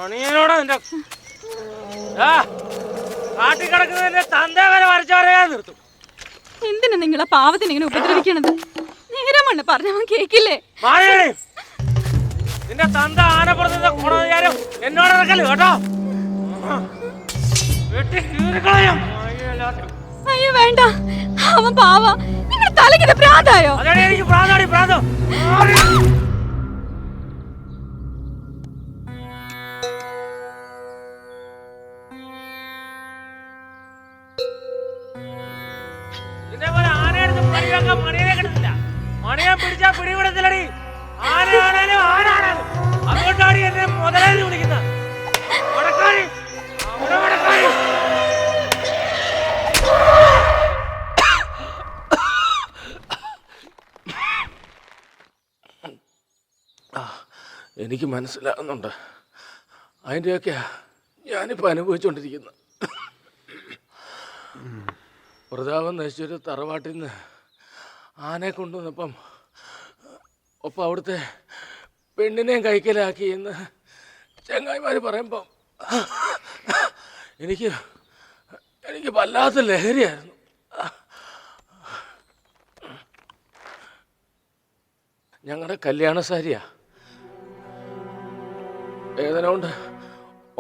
മണിയനോടാ നിന്റെ കാട്ടിക്കിടക്കുന്നതിന്റെ തന്തേ വരെ വരച്ചവരെ നിർത്തും. എന്തിനാ നിങ്ങളെ പാവത്തിന് ഇങ്ങനെ ഉപദ്രവിക്കണത്? നേരമാണ് പറഞ്ഞവൻ കേക്കില്ലേ? നിന്റെ തന്ത ആനപ്പുറത്തെ ഗുണവിചാരം എന്നോട് ഇറക്കല് കേട്ടോ. അയ്യോ വേണ്ട, അവൻ പാവ. നിങ്ങളുടെ തലയ്ക്ക് ഭ്രാന്തായോ? എനിക്ക് ഭ്രാന്താടി ഭ്രാന്തം. ഇതേപോലെ ആനയെടുത്ത് പരിവാക്കാൻ മണിയെ കിട്ടുന്നില്ല. മണിയെ പിടിച്ചാ പിടിവിടത്തില്ലടി. ആനയാണേലും ആനാണേലും അതുകൊണ്ടാണ് എന്നെ മുതലേന്ന് വിളിക്കുന്നത്. വടക്കാരി വടക്കാരി. എനിക്ക് മനസ്സിലാകുന്നുണ്ട് അതിൻ്റെയൊക്കെ ഞാനിപ്പോൾ അനുഭവിച്ചുകൊണ്ടിരിക്കുന്നത്. പ്രതാപം നശിച്ചൊരു തറവാട്ടിൽ നിന്ന് ആനയെ കൊണ്ടുവന്നപ്പം ഒപ്പം അവിടുത്തെ പെണ്ണിനെയും കൈക്കലാക്കി എന്ന് ചങ്ങായിമാർ പറയുമ്പം എനിക്ക് വല്ലാത്ത ലഹരിയായിരുന്നു. ഞങ്ങളുടെ കല്യാണ സാരിയാ. വേദന കൊണ്ട്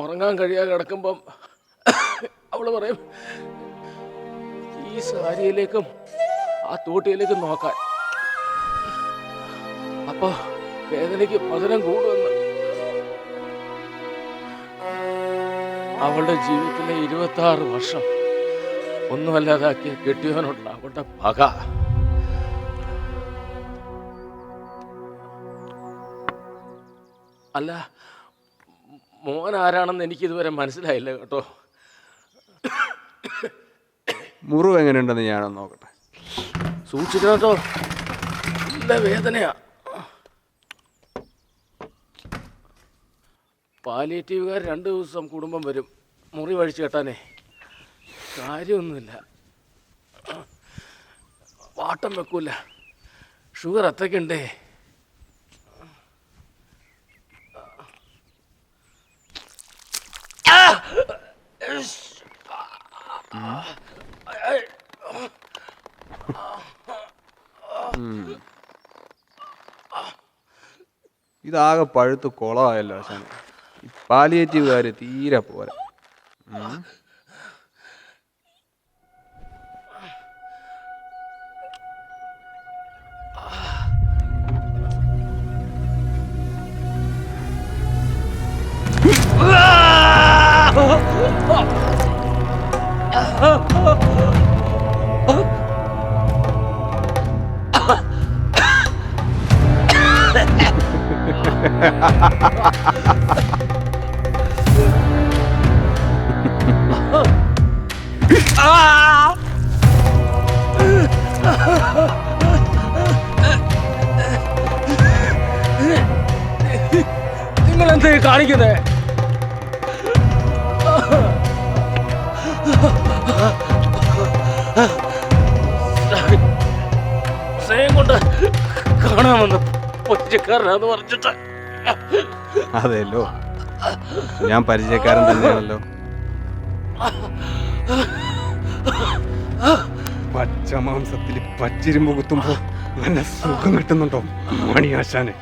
ഉറങ്ങാൻ കഴിയാതെ കിടക്കുമ്പം അവൾ പറയും ഈ സാരിയിലേക്കും ആ തോട്ടിയിലേക്കും നോക്കാൻ. അപ്പൊ വേദനയ്ക്ക് മധുരം കൂടുമെന്ന്. അവളുടെ ജീവിതത്തിലെ 26 വർഷം ഒന്നുമല്ലാതാക്കിയ കെട്ടിയവനുള്ള അവളുടെ പക. അല്ല, മോൻ ആരാണെന്ന് എനിക്കിതുവരെ മനസ്സിലായില്ല കേട്ടോ. മുറിവ് എങ്ങനെയുണ്ടെന്ന് ഞാനൊന്ന് നോക്കട്ടെ. സൂക്ഷിക്കണം കേട്ടോ, നല്ല വേദനയാ. പാലിയേറ്റീവുകാർ 2 ദിവസം കുടുംബം വരും മുറി വഴിച്ച് കെട്ടാനേ. കാര്യമൊന്നുമില്ല, വാട്ടം വെക്കൂല, ഷുഗർ അത്രയ്ക്കുണ്ടേ. ഇതാകെ പഴുത്ത് കുളമായല്ലോ ആശാനെ. ഈ പാലിയേറ്റീവുകാർ തീരെ പോരാ. നിങ്ങളെന്താ കാണിക്കുന്നേ? സ്നേഹം കൊണ്ട് കാണാമെന്ന് പരിചയക്കാരനാന്ന് പറഞ്ഞിട്ട്. അതെല്ലോ, ഞാൻ പരിചയക്കാരൻ തന്നെയാണല്ലോ. പച്ചമാംസത്തിൽ പച്ചിരുമ്പ് കുത്തുമ്പോ നല്ല സുഖം കിട്ടുന്നുണ്ടോ മണിയാശാന്?